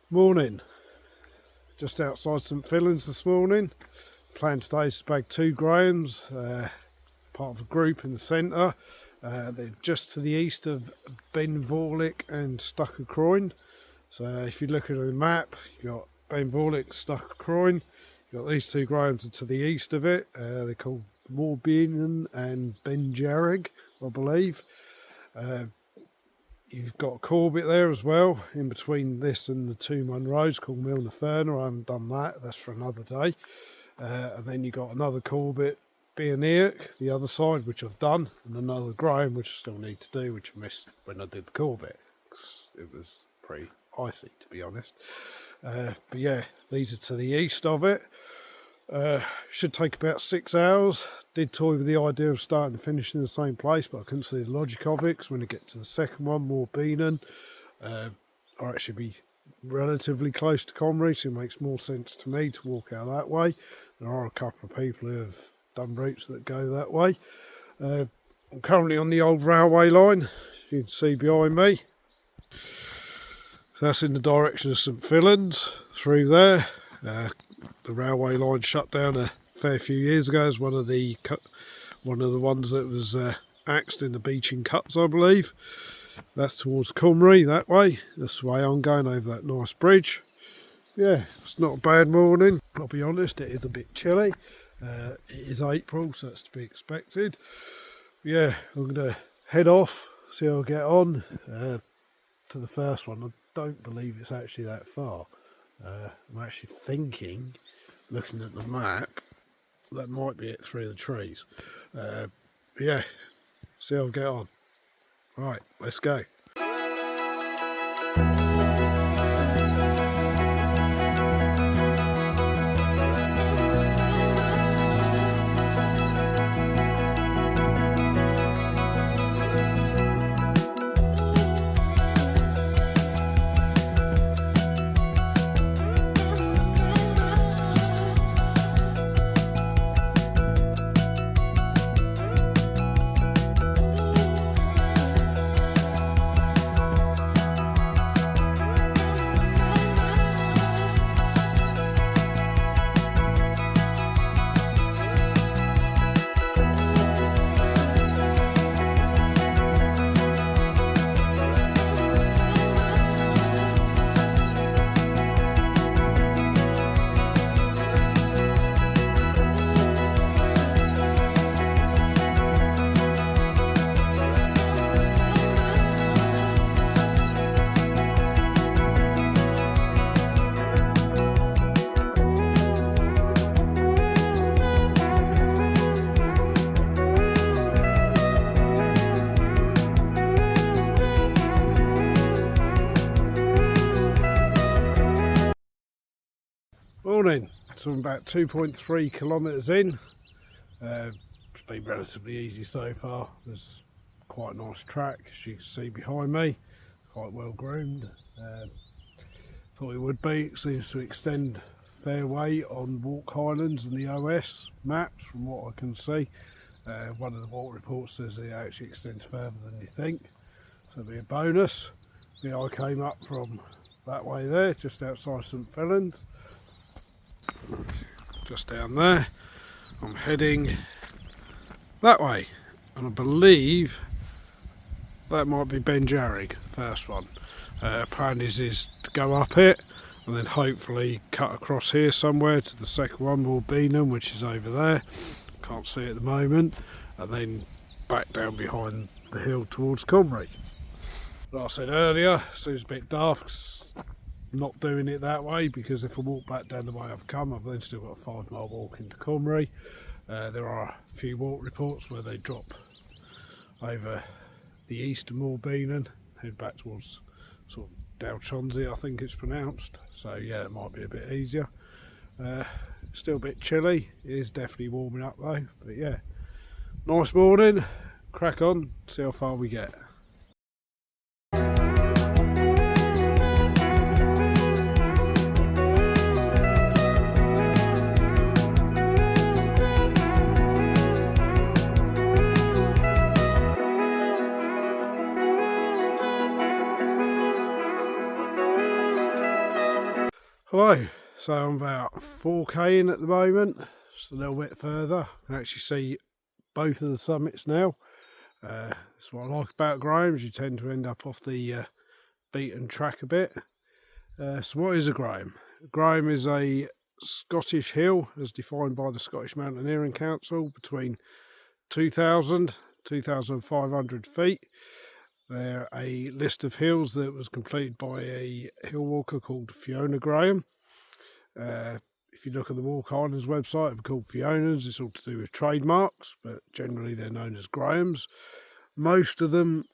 Morning, just outside St Fillans this morning. Plan today is to bag 2 grahams, part of a group in the centre. They're just to the east of Beinn, Vorlich and Comrie. So if you look at the map, you've got Beinn, Vorlich, Comrie. You've got these 2 grahams to the east of it. They're called Beinn and Dearg, I believe. You've got a Corbett there as well, in between this and the 2 Munros called Milner Ferner. I haven't done that, that's for another day. And then you've got another Corbett, Beinn, the other side, which I've done, and another graham, which I still need to do, which I missed when I did the Corbett, because it was pretty icy, to be honest. But yeah, these are to the east of it. Should take about 6 hours. Did toy with the idea of starting and finishing in the same place, but I couldn't see the logic of it, because when I get to the second one, more Beinn, I'll actually be relatively close to Comrie, so it makes more sense to me to walk out that way. There are a couple of people who have done routes that go that way. I'm currently on the old railway line, as you can see behind me. So that's in the direction of St Fillans, through there. The railway line shut down a fair few years ago as one of the ones that was axed in the Beinn cuts, I believe. That's towards Comrie that way. That's the way I'm going, over that nice bridge. Yeah, it's not a bad morning. I'll be honest, it is a bit chilly. It is April, so that's to be expected. Yeah, I'm going to head off, see how I get on to the first one. I don't believe it's actually that far. I'm actually thinking, looking at the map, that might be it through the trees. Yeah, see how I get on. Right, let's go. Morning, so I'm about 2.3 kilometres in. It's been relatively easy so far. There's quite a nice track, as you can see behind me, quite well groomed. Thought it would be. It seems to extend a fair way on Walk Highlands and the OS maps from what I can see. One of the walk reports says it actually extends further than you think, so it'll be a bonus. Yeah, I came up from that way there, just outside St Fillans. Just down there. I'm heading that way, and I believe that might be Beinn Dearg, the first one. Plan is to go up it and then hopefully cut across here somewhere to the second one, more Beinn, which is over there. Can't see it at the moment, and then back down behind the hill towards Comrie. Like I said earlier, it seems a bit daft. Not doing it that way, because if I walk back down the way I've come, I've then still got a 5-mile walk into Comrie. There are a few walk reports where they drop over the east and more Beinn, head back towards sort of Dalchonzi, I think it's pronounced. So yeah, it might be a bit easier. Still a bit chilly. It is definitely warming up though. But yeah, nice morning. Crack on, see how far we get. Hello, so I'm about 4k in at the moment, just a little bit further. I can actually see both of the summits now. That's what I like about Graham's, you tend to end up off the beaten track a bit. So what is a Graham? Graham is a Scottish hill as defined by the Scottish Mountaineering Council between 2,000 2,500 feet. They're a list of hills that was completed by a hill walker called Fiona Graham. If you look at the Walk Islands website, they're called Fionas. It's all to do with trademarks, but generally they're known as Grahams. Most of them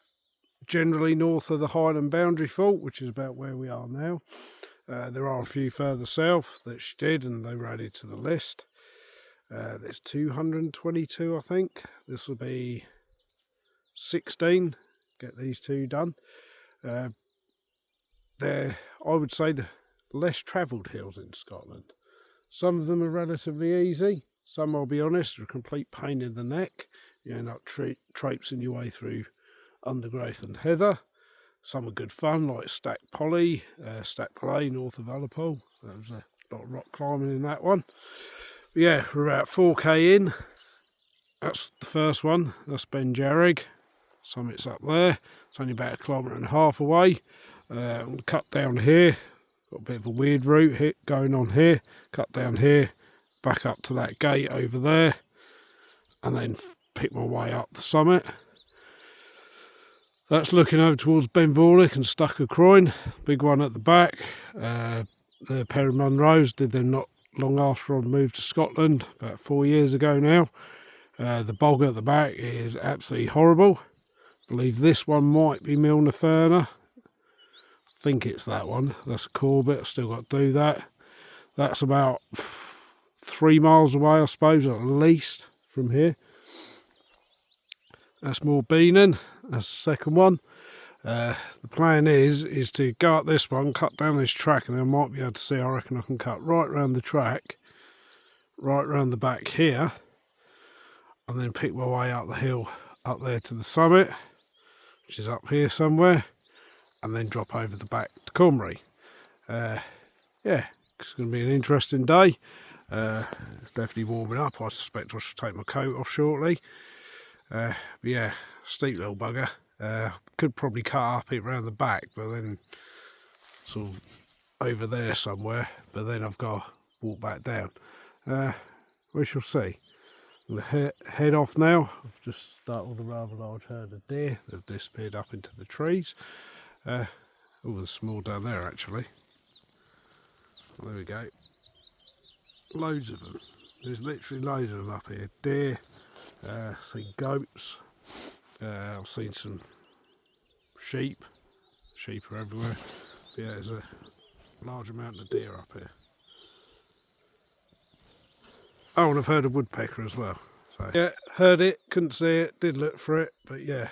generally north of the Highland Boundary Fault, which is about where we are now. There are a few further south that she did, and they were added to the list. There's 222, I think. This will be 16. Get these two done. They're, I would say, the less travelled hills in Scotland. Some of them are relatively easy. Some, I'll be honest, are a complete pain in the neck. You end up traipsing your way through undergrowth and heather. Some are good fun, like Stack Polly, north of Ullapool. There was a lot of rock climbing in that one. But yeah, we're about 4k in. That's the first one. That's Dearg. Summit's up there. It's only about 1.5 km away. We'll cut down here. Got a bit of a weird route going on here. Cut down here, back up to that gate over there, and then pick my way up the summit. That's looking over towards Vorlich and Stuckercroin. Big one at the back. The Perry Munros did them not long after I moved to Scotland, about 4 years ago now. The bog at the back is absolutely horrible. I believe this one might be Milner Ferner. I think it's that one. That's a Corbett. I've still got to do that. That's about 3 miles away, I suppose, at least from here. That's more Beinn. That's the second one. The plan is to go up this one, cut down this track, and then I might be able to see, I reckon I can cut right round the track, right round the back here, and then pick my way up the hill up there to the summit, which is up here somewhere, and then drop over the back to Comrie. Yeah, it's going to be an interesting day. It's definitely warming up. I suspect I should take my coat off shortly. But yeah, steep little bugger. Could probably cut up it round the back, but then sort of over there somewhere, but then I've got to walk back down. We shall see. I'm going to head off now. I've just startled a rather large herd of deer. They've disappeared up into the trees. Oh, there's some more down there actually. There we go. Loads of them. There's literally loads of them up here. Deer, seen goats, I've seen some sheep. Sheep are everywhere. But yeah, there's a large amount of deer up here. Oh, and I've heard a woodpecker as well. So yeah, heard it, couldn't see it, did look for it, but yeah,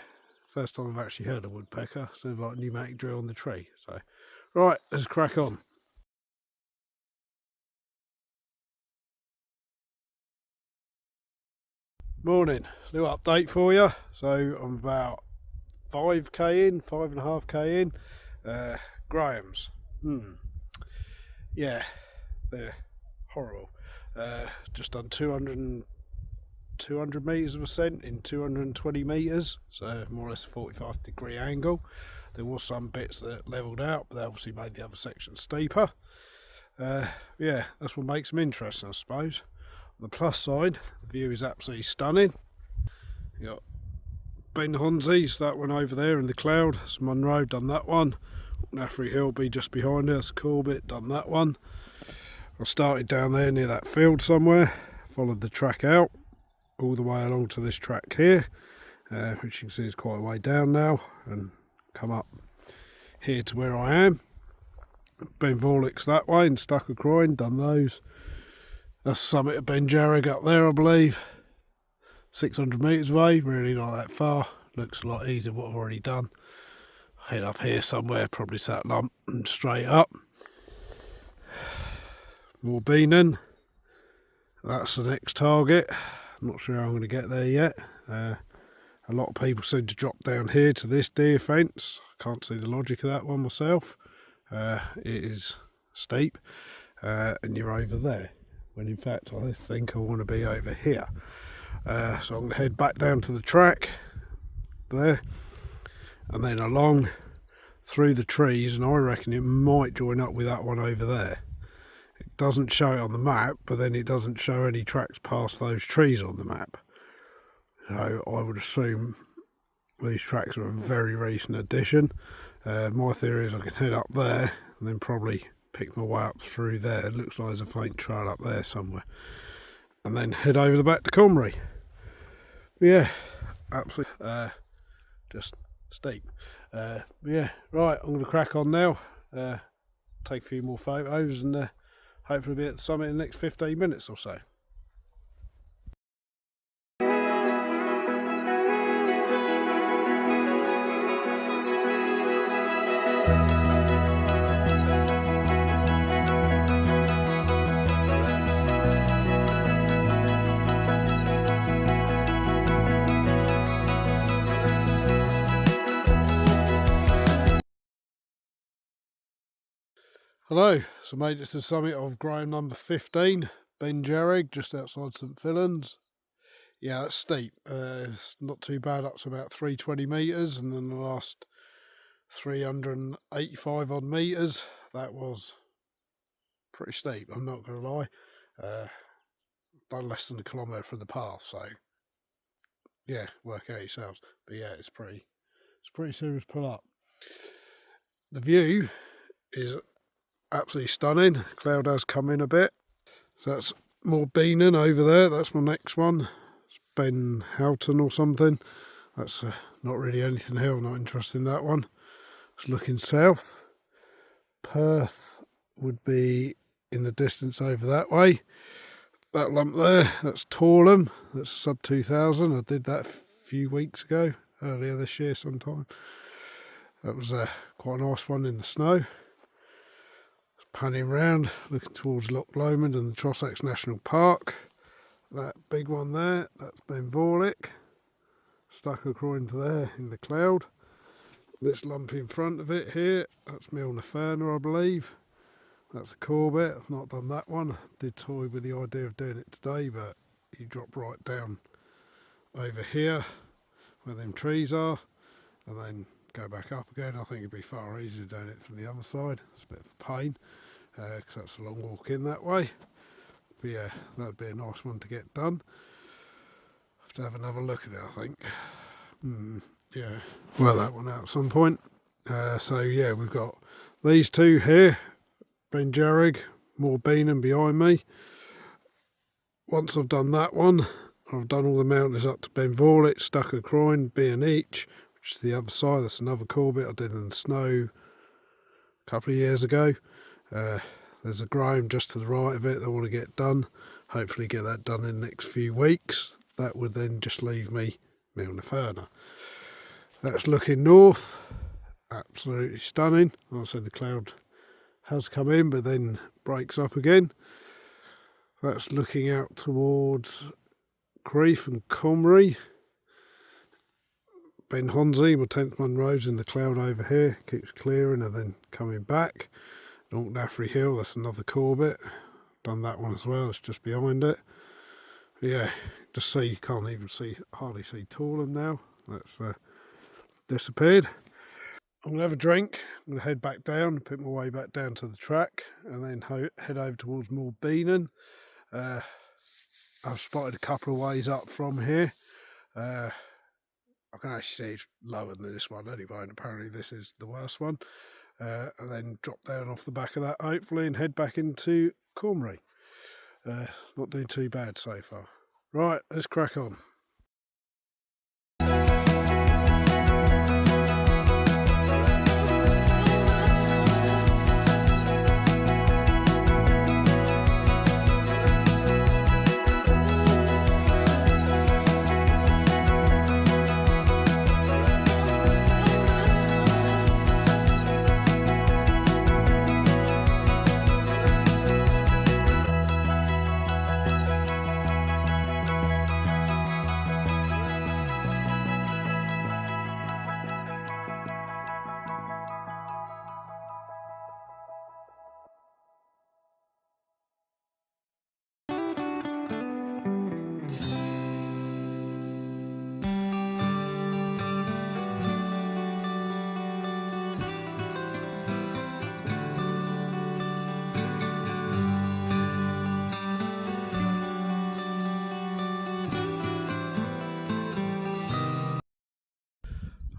first time I've actually heard a woodpecker. Sounds like a pneumatic drill on the tree. So right, let's crack on. Morning, little update for you. So I'm about 5k in, 5.5k in. Graham's. Yeah, they're horrible. Just done 200 metres of ascent in 220 metres, so more or less a 45-degree angle. There was some bits that levelled out, but they obviously made the other section steeper. Yeah, that's what makes them interesting, I suppose. On the plus side, the view is absolutely stunning. You got Beinn Honzies, that one over there in the cloud. That's Munro, done that one. Naffrey Hill be just behind us. Corbett, done that one. I started down there near that field somewhere, followed the track out all the way along to this track here, which you can see is quite a way down now, and come up here to where I am. Been Vorlich's that way and Stuckercroin, done those. That's the summit of Dearg up there, I believe. 600 metres away, really not that far. Looks a lot easier what I've already done. Head up here somewhere, probably to that lump and straight up. More Beinn. That's the next target. I'm not sure how I'm going to get there yet. A lot of people seem to drop down here to this deer fence. I can't see the logic of that one myself. It is steep. and you're over there, when in fact I think I want to be over here. So I'm going to head back down to the track there, and then along through the trees, and I reckon it might join up with that one over there. It doesn't show it on the map, but then it doesn't show any tracks past those trees on the map. So I would assume these tracks are a very recent addition. My theory is I can head up there and then probably pick my way up through there. It looks like there's a faint trail up there somewhere, and then head over the back to Comrie. Yeah, absolutely just steep. Yeah, right, I'm going to crack on now, take a few more photos, and hopefully be at the summit in the next 15 minutes or so. Hello, so made it to the summit of grime number 15, Beinn, Dearg, just outside St Fillans. Yeah, that's steep. It's not too bad, up to about 320 metres, and then the last 385 odd metres, that was pretty steep, I'm not going to lie. Done less than a kilometre from the path, so yeah, work out yourselves. But yeah, it's pretty serious pull up. The view is absolutely stunning. Cloud has come in a bit, so that's more Beinn over there. That's my next one. It's Beinn or something. That's not really anything hill, not interested in that one. It's looking south. Perth would be in the distance over that way. That lump there, that's Torlum. That's a sub 2000. I did that a few weeks ago, earlier this year sometime. That was quite a nice one in the snow. Panning round, looking towards Loch and the Trossachs National Park. That big one there, that's Vorlich, stuck according to there in the cloud. This lump in front of it here, that's Milner, I believe. That's a Corbett. I've not done that one. I did toy with the idea of doing it today, but you drop right down over here where them trees are, and then go back up again. I think it'd be far easier doing it from the other side. It's a bit of a pain because that's a long walk in that way. But yeah, that'd be a nice one to get done. Have to have another look at it, I think. Yeah, work that one out at some point. So yeah, we've got these two here, Beinn, Dearg, more Beinn behind me. Once I've done that one, I've done all the mountains up to Vorlich, stuck a Croin, Beinn each, which is the other side. That's another Corbett I did in the snow a couple of years ago. There's a grime just to the right of it that I want to get done. Hopefully get that done in the next few weeks. That would then just leave me Milner. That's looking north. Absolutely stunning. Like I said, the cloud has come in but then breaks up again. That's looking out towards Creef and Comrie. Beinn, my 10th Munro's in the cloud over here, keeps clearing and then coming back. Knocknaffrey Hill, that's another Corbett. Done that one as well, it's just behind it. But yeah, just see, you can't even see, hardly see Torlum now. That's disappeared. I'm going to have a drink, I'm going to head back down, pick my way back down to the track, and then head over towards more Beinn. I've spotted a couple of ways up from here. I can actually see it's lower than this one anyway, and apparently this is the worst one. And then drop down off the back of that hopefully and head back into Comrie. Not doing too bad so far. Right, let's crack on.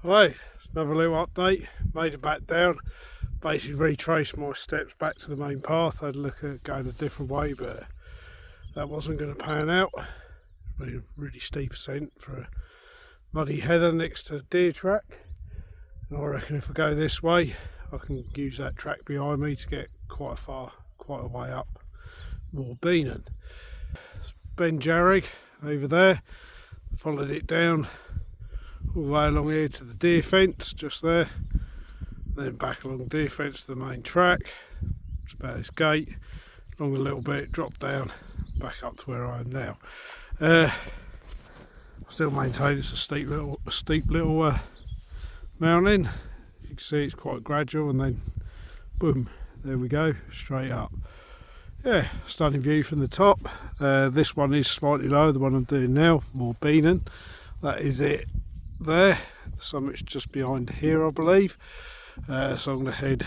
Hello, it's another little update. Made it back down. Basically retraced my steps back to the main path. I had a look at going a different way, but that wasn't going to pan out. Really steep ascent for a muddy heather next to the deer track. And I reckon if I go this way, I can use that track behind me to get quite a way up more Beinn. Dearg over there. Followed it down all the way along here to the deer fence, just there. Then back along the deer fence to the main track. It's about this gate, along a little bit, drop down, back up to where I am now. I still maintain it's a steep little mountain. You can see it's quite gradual, and then boom, there we go, straight up. Yeah, stunning view from the top. This one is slightly lower, the one I'm doing now, more Beinn. That is it there. The summit's just behind here, I believe. So I'm going to head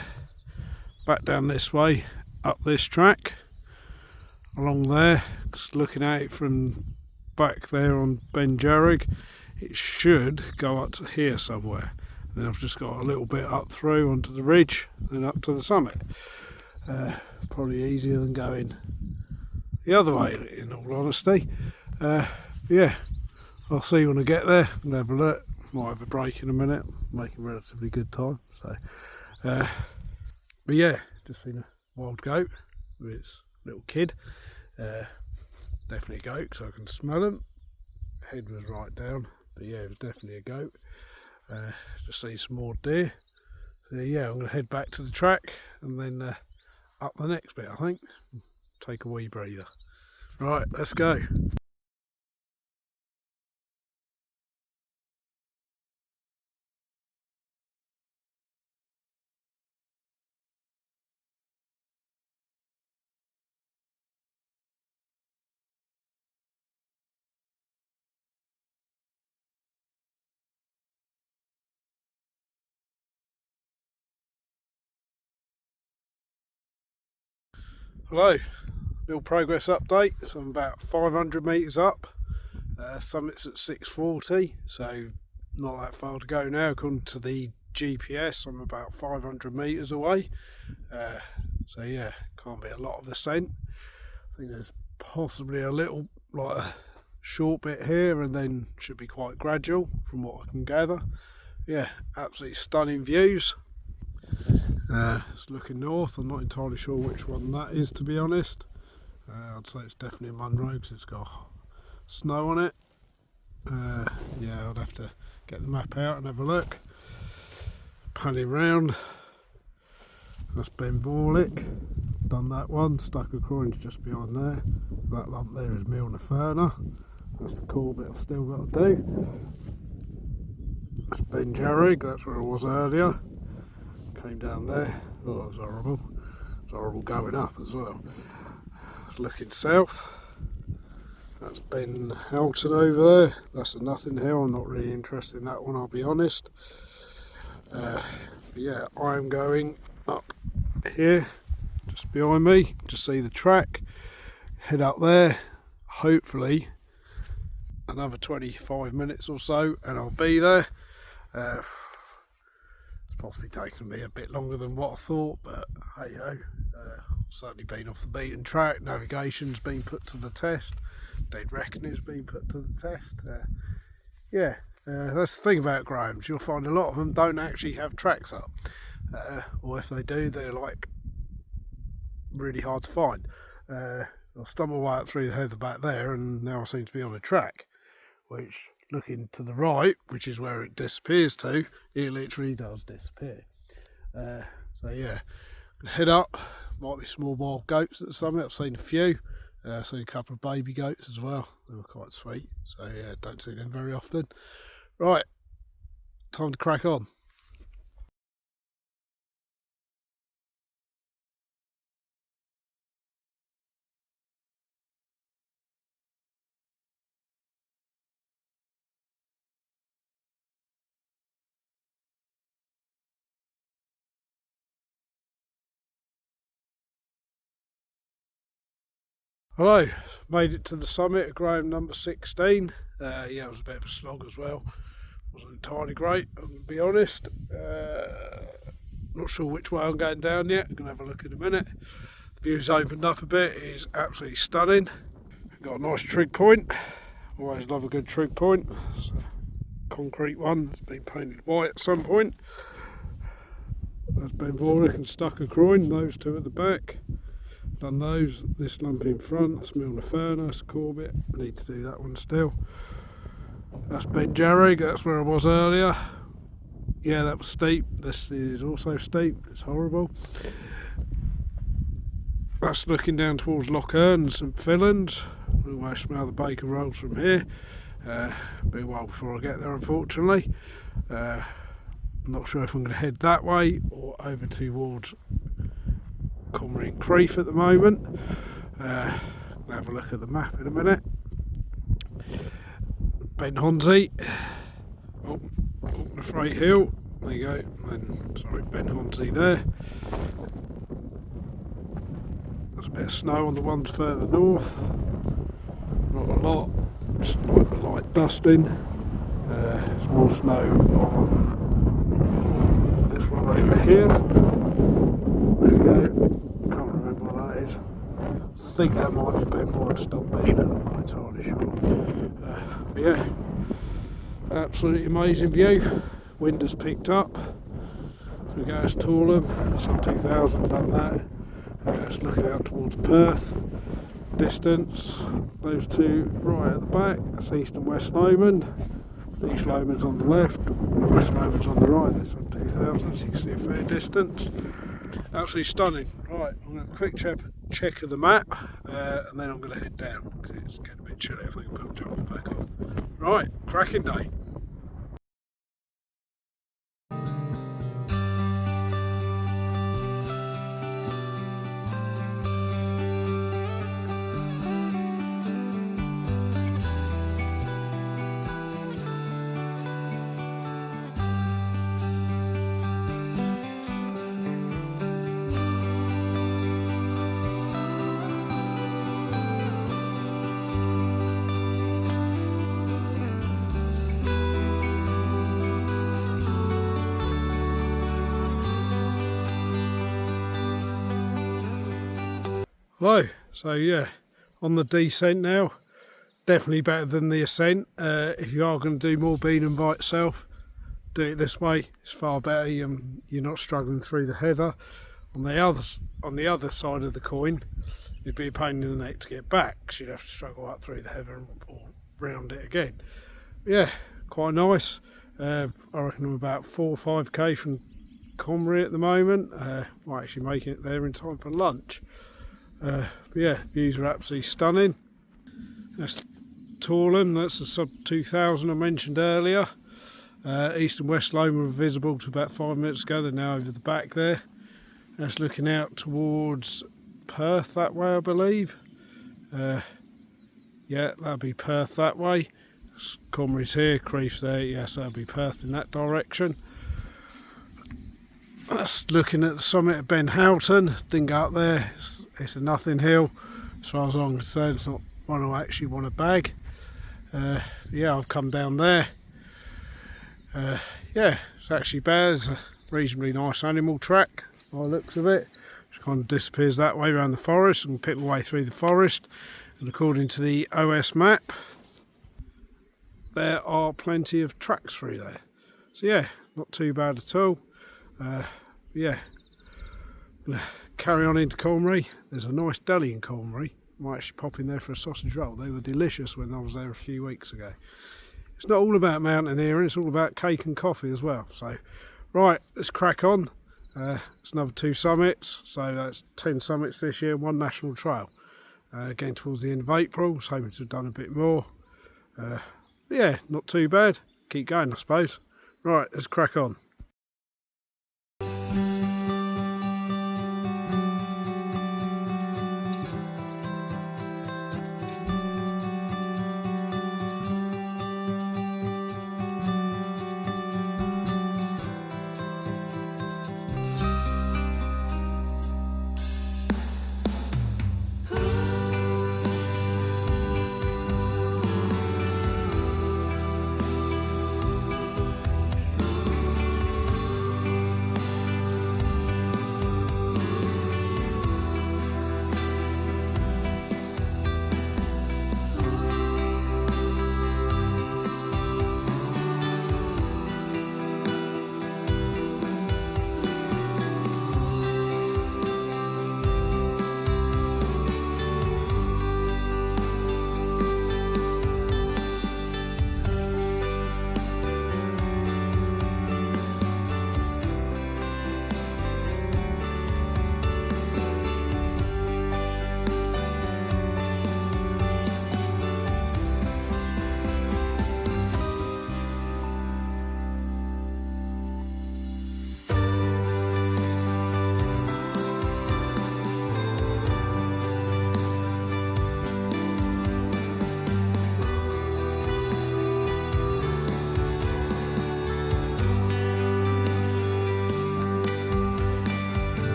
back down this way, up this track, along there. Just looking at it from back there on Dearg, it should go up to here somewhere. And then I've just got a little bit up through onto the ridge, then up to the summit. Probably easier than going the other way, in all honesty. Yeah, I'll see when I get there and have a look. Might have a break in a minute, making relatively good time. So, but yeah, just seen a wild goat with its little kid. Definitely a goat because I can smell them. Head was right down, but yeah, it was definitely a goat. Just see some more deer. So yeah, I'm going to head back to the track and then up the next bit, I think. Take a wee breather. Right, let's go. Hello, little progress update. So I'm about 500 metres up. Summit's at 640, so not that far to go now. According to the GPS, I'm about 500 metres away. So yeah, can't be a lot of ascent. I think there's possibly a little, like a short bit here, and then should be quite gradual from what I can gather. Yeah, absolutely stunning views. It's looking north. I'm not entirely sure which one that is, to be honest. I'd say it's definitely Monroe because it's got snow on it. Yeah, I'd have to get the map out and have a look. Panning round. That's Beinn Vorlich. Done that one. Stuck a coins just behind there. That lump there is Loch. That's the cool bit I've still got to do. That's Dearg. That's where I was earlier. Came down there. Oh, it was horrible. It was horrible going up as well. Looking south. That's Beinn over there. That's a nothing hill. I'm not really interested in that one, I'll be honest. Yeah, I'm going up here, just behind me, to see the track. Head up there. Hopefully, another 25 minutes or so, and I'll be there. It's possibly taken me a bit longer than what I thought, but hey ho. Certainly been off the beaten track. Navigation's been put to the test. Dead reckoning's been put to the test. Yeah, that's the thing about Grahams. You'll find a lot of them don't actually have tracks up, or if they do, they're like really hard to find. I'll stumble way up through the heather back there, and now I seem to be on a track, which, looking to the right, which is where it disappears to, it literally does disappear. So yeah, head up. Might be small wild goats at the summit. I've seen a few. I've seen a couple of baby goats as well. They were quite sweet. So yeah, don't see them very often. Right, time to crack on. Hello, made it to the summit, Graham number 16. Yeah, it was a bit of a slog as well. Wasn't entirely great, I'm going to be honest. Not sure which way I'm going down yet. I'm going to have a look in a minute. The view's opened up a bit. It is absolutely stunning. Got a nice trig point. Always love a good trig point. It's a concrete one that's been painted white at some point. That's Beinn Vorlich and stuck a groin, those two at the back. Done those, this lump in front, that's Milner that's Corbett. I need to do that one still. That's Dearg, that's where I was earlier. Yeah, that was steep. This is also steep, it's horrible. That's looking down towards Loch and St Fillans. I almost smell the bacon rolls from here. Be a while before I get there, unfortunately. I'm not sure if I'm going to head that way or over towards Comrie and Creef at the moment. I'll have a look at the map in a minute. Bheinn, oh, the Freight Hill, there you go, and sorry, Bheinn there. There's a bit of snow on the ones further north, not a lot, just like the light dusting. There's more snow on this one over here. There we go, can't remember what that is. I think that might be a bit more to stop Beinn, I'm not entirely sure. But yeah, absolutely amazing view. Wind has picked up. So we go to Torlum, sub 2000, done that. It's looking out towards Perth. Distance, those two right at the back, that's East and West Lomond. East Lomond's on the left, West Lomond's on the right, that's on 2000, you can see a fair distance. Absolutely stunning. Right, I'm going to have a quick check of the map and then I'm going to head down because it's getting a bit chilly. I think I'll put the jumper back on. Right, cracking day. Hello, so yeah, on the descent now, definitely better than the ascent. If you are going to do more Beinn by itself, do it this way, it's far better. You're not struggling through the heather. On the other side of the coin, it'd be a pain in the neck to get back, because you'd have to struggle up through the heather or round it again. Yeah, quite nice. I reckon I'm about 4 or 5k from Comrie at the moment. Might actually make it there in time for lunch. Yeah, views are absolutely stunning. That's Torlum, that's the sub 2000 I mentioned earlier. East and West Lomond were visible to about 5 minutes ago, they're now over the back there. That's looking out towards Perth that way, I believe. Yeah, that'll be Perth that way. Comrie's here, Creef's there, yes, that'll be Perth in that direction. That's looking at the summit of Beinn. Didn't go up there. It's a nothing hill, as far as I'm concerned. It's not one I actually want to bag. Yeah, I've come down there. Yeah, it's actually better. It's a reasonably nice animal track by the looks of it. It kind of disappears that way around the forest and pick my way through the forest. And according to the OS map, there are plenty of tracks through there. So yeah, not too bad at all. Yeah, carry on into Comrie. There's a nice deli in Comrie. Might actually pop in there for a sausage roll. They were delicious when I was there a few weeks ago. It's not all about mountaineering, it's all about cake and coffee as well. So, right, let's crack on. It's another 2 summits, so that's 10 summits this year, 1 national trail. Getting towards the end of April, I was hoping to have done a bit more. Yeah, not too bad. Keep going, I suppose. Right, let's crack on.